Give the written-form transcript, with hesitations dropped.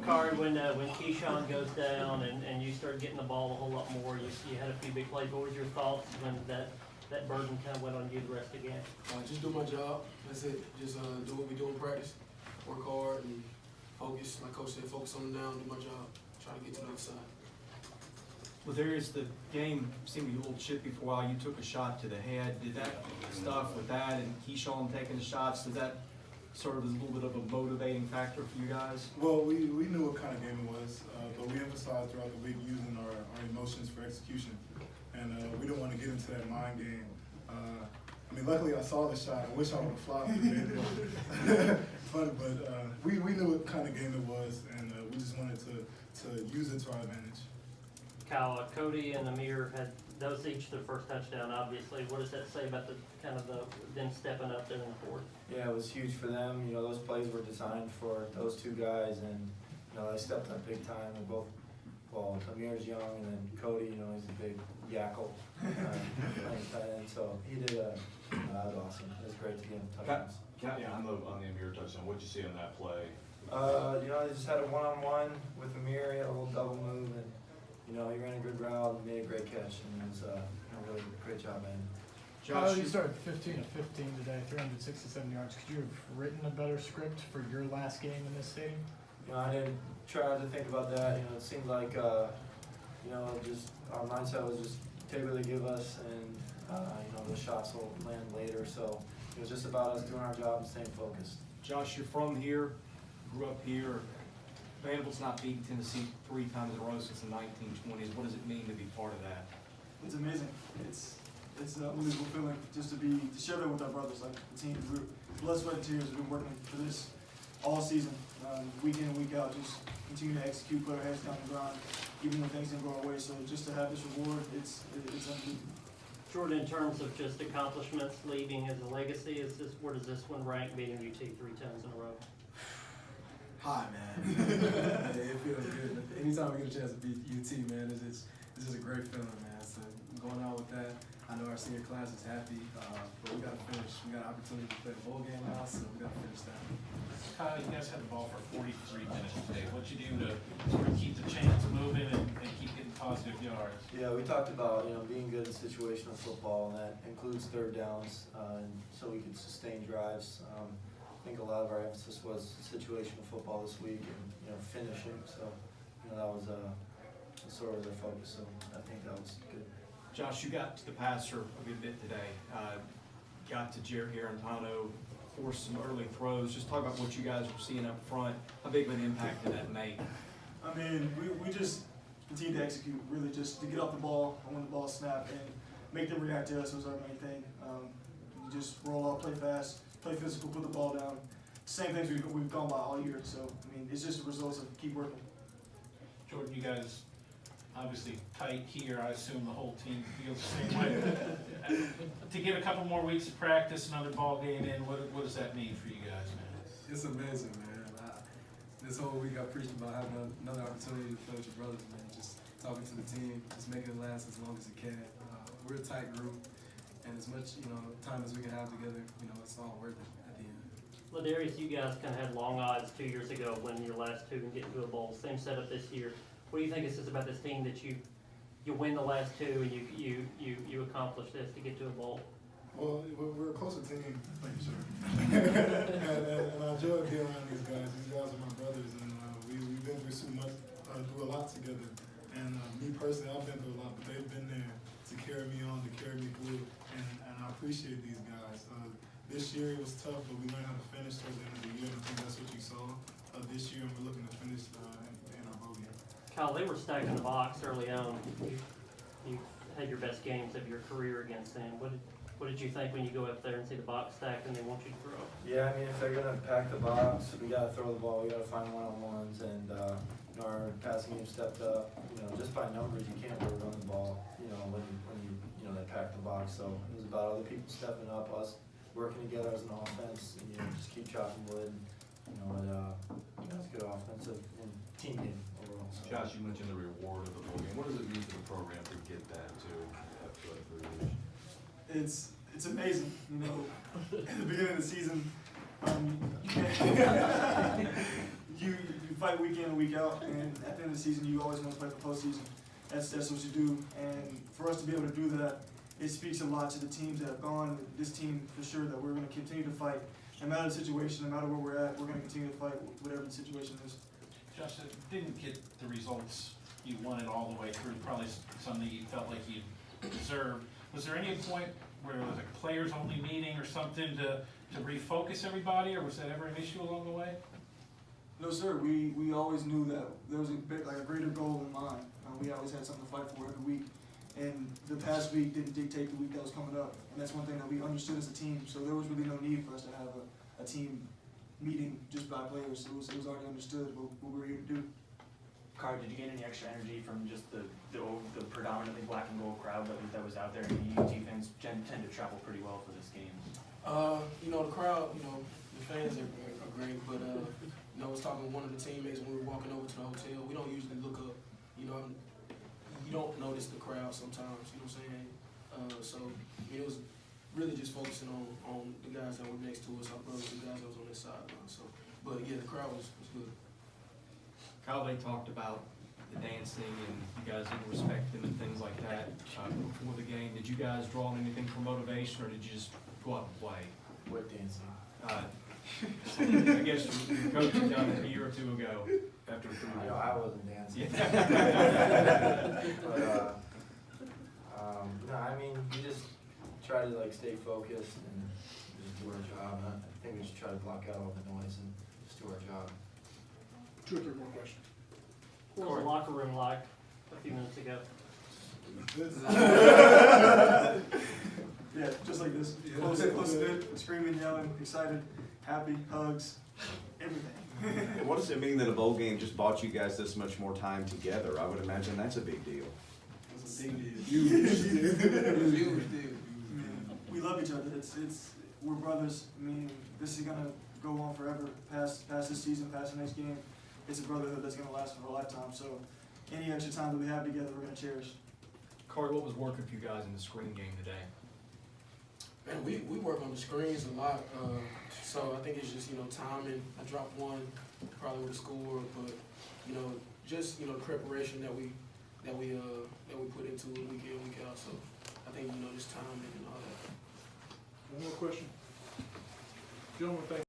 Khari, when Keyshawn goes down and you start getting the ball a whole lot more, you had a few big plays. What was your thoughts when that burden kind of went on you the rest of the game? Just do my job. That's it. Just do what we do in practice. Work hard and focus. Like Coach said, focus on the down, do my job. Try to get to the other side. LaDarius, the game seemed to be a little chippy for a while. You took a shot to the head. Did that stuff with that and Keyshawn taking the shots, did that sort of a little bit of a motivating factor for you guys? Well, we knew what kind of game it was, but we emphasized throughout the week using our emotions for execution. And we didn't want to get into that mind game. I mean, luckily I saw the shot. I wish I would have flopped it. Funny, but we knew what kind of game it was, and we just wanted to use it to our advantage. Kyle, Cody and Amir had those each their first touchdown, obviously. What does that say about them stepping up there in the fourth? Yeah, it was huge for them. You know, those plays were designed for those two guys, and you know they stepped up big time. They're both, well, Amir's young, and then Cody, you know, he's a big yackle, and so he did that was awesome. It was great to get him touchdowns. Yeah, on the Amir touchdown, what'd you see on that play? You know, they just had a one-on-one with Amir. He had a little double move, and you know, he ran a good route and made a great catch, and it was a really great job, man. Kyle, you started 15 of 15 today, 367 yards. Could you have written a better script for your last game in this stadium? You know, I didn't try to think about that. You know, it seemed like, you know, just our mindset was just take what they give us, and you know, the shots will land later. So it was just about us doing our job and staying focused. Josh, you're from here, grew up here. Vanderbilt's not beaten Tennessee 3 times in a row since the 1920s. What does it mean to be part of that? It's amazing. It's an unbelievable feeling just to share that with our brothers, like the team. Blood, sweat, and tears have been working for this all season, week in and week out. Just continue to execute, put our heads down the ground, even when things didn't go our way. So just to have this reward, it's unbelievable. Jordan, in terms of just accomplishments, leaving as a legacy, where does this one rank, beating UT 3 times in a row? Hi, man. It feels good. Anytime we get a chance to beat UT, man, it's just a great feeling, man. So going out with that, I know our senior class is happy, but we got to finish. We got an opportunity to play the bowl game now, so we got to finish that. Kyle, you guys had the ball for 43 minutes today. What'd you do to sort of keep the chains moving and keep getting positive yards? Yeah, we talked about, you know, being good in situational football, and that includes third downs, and so we could sustain drives. I think a lot of our emphasis was situational football this week and, you know, finishing. So, you know, that was sort of their focus. So I think that was good. Josh, you got to the passer a good bit today. Got to Jerry Arantano, forced some early throws. Just talk about what you guys were seeing up front. How big of an impact did that make? I mean, we just continue to execute, really just to get off the ball when the ball snapped and make them react to us was our main thing. You just roll out, play fast, play physical, put the ball down. Same things we've gone by all year. So, I mean, it's just the results of keep working. Jordan, you guys obviously tight here. I assume the whole team feels the same way. To get a couple more weeks of practice, another ball game in, what does that mean for you guys, man? It's amazing, man. This whole week I preached about having another opportunity to play with your brothers, man. Just talking to the team, just making it last as long as it can. We're a tight group, and as much time as we can have together, it's all worth it at the end. LaDarius, you guys kind of had long odds 2 years ago winning your last 2 and getting to a bowl. Same setup this year. What do you think this is about this team that you win the last 2 and you accomplish this to get to a bowl? Well, we're a closer team. Thank you, sir. and I enjoy being around these guys. These guys are my brothers, and we've been through so much, through a lot together. And me personally, I've been through a lot, but they've been there to carry me on, to carry me through, and I appreciate these guys. This year it was tough, but we learned how to finish towards the end of the year, and I think that's what you saw this year, and we're looking to finish in our bowl game. Kyle, they were stacking the box early on. You had your best games of your career against them. What did you think when you go up there and see the box stacked and they want you to throw? Yeah, I mean, if they're going to pack the box, we got to throw the ball. We got to find one-on-ones, and our passing game stepped up. Just by numbers, you can't really run the ball. When they pack the box. So it was about other people stepping up, us working together as an offense, and just keep chopping wood. It's a good offensive and team game overall. So. Josh, you mentioned the reward of the bowl game. What does it mean to the program to get that after 3 years? It's amazing. At the beginning of the season, you fight week in and week out, and at the end of the season, you always want to play for postseason. That's what you do, and for us to be able to do that, it speaks a lot to the teams that have gone. This team, for sure, that we're going to continue to fight. No matter the situation, no matter where we're at, we're going to continue to fight whatever the situation is. Josh, it didn't get the results you wanted all the way through, probably something you felt like you deserved. Was there any point where it was a players-only meeting or something to refocus everybody, or was that ever an issue along the way? No, sir. We always knew that there was a greater goal in mind. We always had something to fight for every week. And the past week didn't dictate the week that was coming up. And that's one thing that we understood as a team. So there was really no need for us to have a team meeting just by players. It was already understood what we were here to do. Khari, did you get any extra energy from just the predominantly black and gold crowd that was out there? And UT fans tend to travel pretty well for this game. The crowd, the fans are great, but I was talking with one of the teammates when we were walking over to the hotel. We don't usually look up, you don't notice the crowd sometimes, you know what I'm saying? It was really just focusing on the guys that were next to us, our brothers, the guys that was on this sideline. But yeah, the crowd was good. Kyle, they talked about the dancing and you guys didn't respect them and things like that before the game. Did you guys draw on anything for motivation, or did you just go out and play? What dancing? I guess your coach had done it a year or two ago after a pretty No, I wasn't dancing. Yeah. But, no, I mean, we just try to stay focused and just do our job. I think we should try to block out all the noise and just do our job. 2 or 3 more questions. What was the locker room like a few minutes ago? Yeah, just like this. Close knit, screaming, yelling, excited, happy, hugs, everything. What does it mean that a bowl game just bought you guys this much more time together? I would imagine that's a big deal. It's a big deal. Huge deal. We love each other. We're brothers. I mean, this is gonna go on forever. Past this season, past the next game. It's a brotherhood that's gonna last for a lifetime. So, any extra time that we have together, we're gonna cherish. Khari, what was working for you guys in the screen game today? Man, we work on the screens a lot, so I think it's just timing. I dropped one, probably would have scored, but just the preparation that we put into it week in, week out. So I think just timing and all that. One more question. Gentlemen, thank you.